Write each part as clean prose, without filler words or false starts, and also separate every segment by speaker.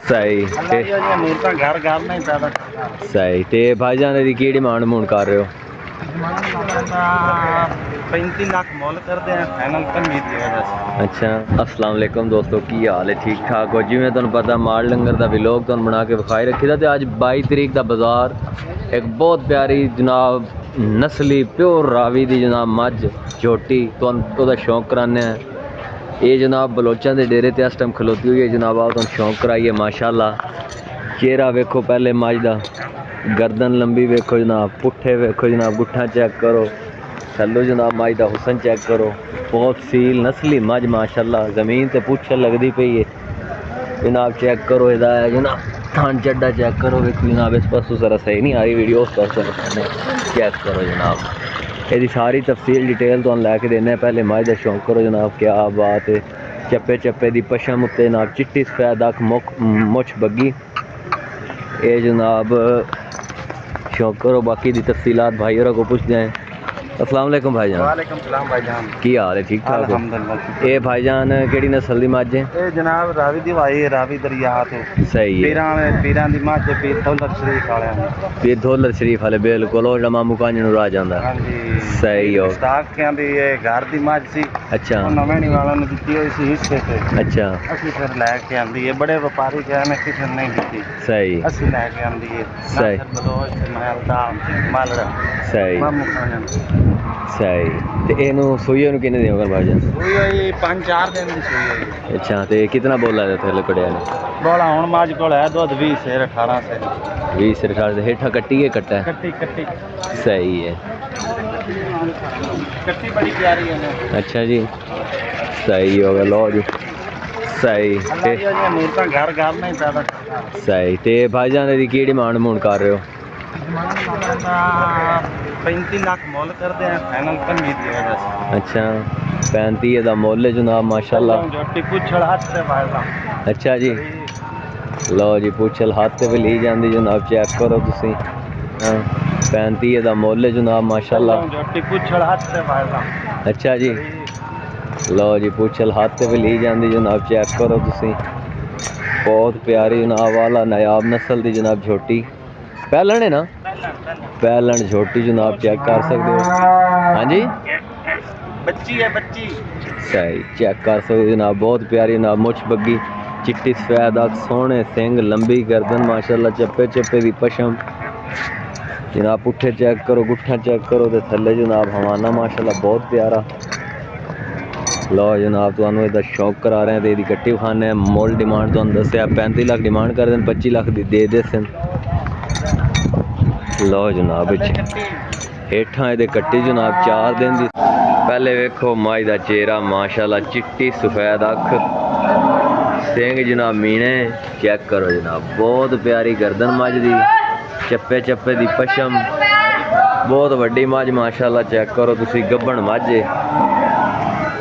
Speaker 1: सही
Speaker 2: घर घर नहीं पैदा
Speaker 1: सही। तो भाईजान की की डिमांड मूड कर रहे हो?
Speaker 2: 35 लाख मोल कर दे फाइनल कमी की वजह से।
Speaker 1: अच्छा अस्सलाम वालेकुम दोस्तों, की हाल है? ठीक ठाक हो? जिमें तुहानू पता माल डंगर का व्लॉग तुहानू बना के विखाई रखी था। तो अज 22 तरीक का बाजार एक बहुत प्यारी जनाब नस्ली प्योर रावी की जनाब मझ झोटी तुहानू शौक कराने हैं। ये जनाब बलोचों के डेरे ते इस टाइम खलोती हुई है जनाब। आओ तुहानू शौक कराइए। माशाल्लाह चेहरा वेखो पहले मझ का, गर्दन लंबी वेखो जनाब, पुट्ठे वेखो जनाब, गुट्ठा चेक करो, थल्लो जनाब मझ का हुसन चेक करो। बहुत सील नस्ली मझ माशाल्लाह। ज़मीन ते पुछ लगती पई है जनाब। चेक करो इहदा है जनाब थान चड्डा चेक करो। वेखो जनाब इस पासों जरा सही नहीं आ रही वीडियो, उस पासों चेक करो जनाब। यदि सारी तफसील डिटेल तो लैके देने। पहले मझ का शौक करो जनाब। क्या बात है। चप्पे चप्पे की पशम उत्ते जनाब चिट्टी सफेद अख मुछ बग्गी। ये जनाब शौक करो। बाकी दी तफसीलात भाई और को पूछ जाएँ। अस्सलाम वालेकुम भाईजान।
Speaker 2: वालेकुम सलाम भाईजान,
Speaker 1: की हाल है? ठीक ठाक हो?
Speaker 2: अल्हम्दुलिल्लाह।
Speaker 1: ये भाईजान केड़ी नस्ल दी मझ है?
Speaker 2: ये जनाब रावी दी भाई रावी दरिया तो
Speaker 1: सही है।
Speaker 2: पीरां दी मझ पीर दौलत शरीफ वाले
Speaker 1: पीर दौलत शरीफ वाले बिल्कुल वो मामू कांज नूं राह जांदा।
Speaker 2: हां जी
Speaker 1: सही हो।
Speaker 2: मुस्ताकियां दी ये घर दी मझ सी।
Speaker 1: अच्छा
Speaker 2: नवेणी वालों ने दी हुई सी हिस्से से।
Speaker 1: अच्छा
Speaker 2: असि फिर लैके आंदी है। बड़े व्यापारी कहने किसी नहीं दी
Speaker 1: सही
Speaker 2: असि लैके आंदी है।
Speaker 1: सही
Speaker 2: बलोच महलदा मालड़ा
Speaker 1: सही
Speaker 2: मामू कांज
Speaker 1: सही। तो इनू सूइए नूं किन्ने देओगे भाईजान?
Speaker 2: हुई है 5-4 दिन दी सुई है।
Speaker 1: अच्छा तो कितना बोला है थल्ले कड़िया ने?
Speaker 2: बोला हुण मझ कोल है दुध 20 से 18 से
Speaker 1: 20 से 18 से हेठा कट्टी है कट्टा है?
Speaker 2: कट्टी कट्टी
Speaker 1: सही है।
Speaker 2: कट्टी बड़ी प्यारी है ना।
Speaker 1: अच्छा जी सही होगा। लो जी सही
Speaker 2: घर घर नहीं पैदा
Speaker 1: सही। तो भाईजान की डिमांड मूड कर रहे हो?
Speaker 2: 35 लाख मोल कर दे फाइनल कमी की वजह से।
Speaker 1: अच्छा 35 का मोल है जनाब माशाल्लाह।
Speaker 2: झोटी पुछड़ हाथ से फायदा।
Speaker 1: अच्छा जी लो जी पुछल हाथ पे ली जाती जनाब। चेक करो तुसी 35 का मोल है जनाब माशाल्लाह।
Speaker 2: झोटी पुछड़ हाथ से फायदा।
Speaker 1: अच्छा जी लो जी पुछल हाथ पे ली जाती जनाब। चेक करो तुसी बहुत प्यारी जनाब वाला नायाब नस्ल की जनाब झोटी। पहलन है ना? पहलन झोटी जनाब चेक कर सकते हो। हाँ जी
Speaker 2: बच्ची है बच्ची
Speaker 1: सही चेक कर सकते हो जनाब। बहुत प्यारी जनाब मुछ बग्गी चिट्टी सफेद अख सोहने सिंग लंबी गर्दन माशाल्लाह। चप्पे चप्पे की पशम जनाब। पुट्ठे चेक करो गुट्ठा चेक करो तो थल्ले जनाब हवाना माशाल्लाह बहुत प्यारा। लो जनाब तुहानू इसका शौक करा रहे हैं। तो यदि कट्टी खाने मोल डिमांड तो दसिया 35 लाख डिमांड कर दें 25 लाख की दे सन। लो जनाब हेठा ये कट्टी जनाब 4 दिन की। पहले वेखो मझ का चेहरा माशाल्लाह चिट्टी सफेद अख सिंग जनाब मीने चेक करो जनाब। बहुत प्यारी गर्दन मझ दी चप्पे चप्पे की पशम बहुत वड्डी मझ माशाल्लाह। चेक करो तुसी गब्बन मझ है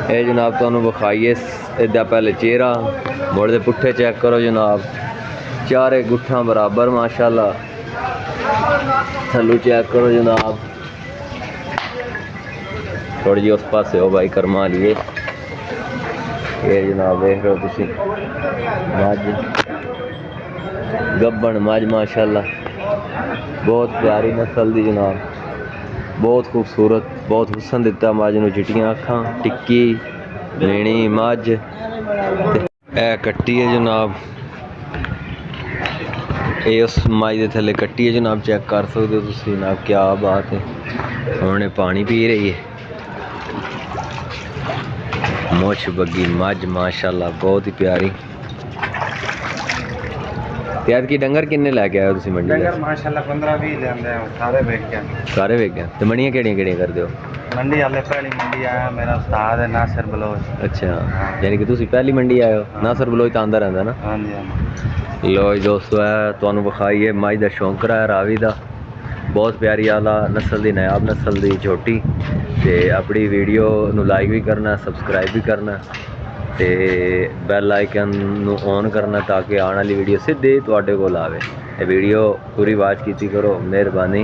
Speaker 1: ये जनाब। तुहानू विखाइए इदा पहले चेहरा मुड़ दे पुट्ठे चेक करो जनाब। चारे गुट्ठा बराबर माशाल्लाह। थल्लू चेक करो जनाब। थोड़ी जी उस पास हो भाई करमा लिए ये जनाब देख रहे हो तुसी मझ गब्बन मझ माशाल्लाह। बहुत प्यारी नस्ल दी जनाब। बहुत खूबसूरत बहुत हुसन दिता मझ नूं। चिट्टियां अखां टिक्की मीणी मझ ए कट्टी है जनाब। ये उस मझ के थले कट्टी है जनाब। चेक कर सकते हो तुसी जनाब। क्या बात है। उन्होंने पानी पी रही है। मुछ बग्गी मझ माशाल्लाह बहुत ही प्यारी। त्यार की डंगर किन्ने लैके आए हो तुसी मंडी?
Speaker 2: डंगर माशाल्लाह 15-20 लेंदे हैं सारे वेच गए।
Speaker 1: सारे वेच गए। तो मंडियां केड़ियां करदे हो?
Speaker 2: मंडी वाले पहली मंडी आया मेरा उस्ताद है नासिर बलोच।
Speaker 1: अच्छा यानी कि तुसी पहली मंडी आए हो? नासिर बलोच तो आंदा रहंदा ना?
Speaker 2: हाँ जी हाँ।
Speaker 1: लो दोस्तों है तुहानू विखाइए मझ का शौक कराया रावी का। बहुत प्यारी आला नस्ल की नायाब नस्ल की झोटी। तो अपनी वीडियो नू लाइक भी करना सबसक्राइब भी करना तो बैल आइकन नू ऑन करना ताकि आने वाली वीडियो सीधे तुहाडे कोल आवे। वीडियो पूरी वाच कीती करो मेहरबानी।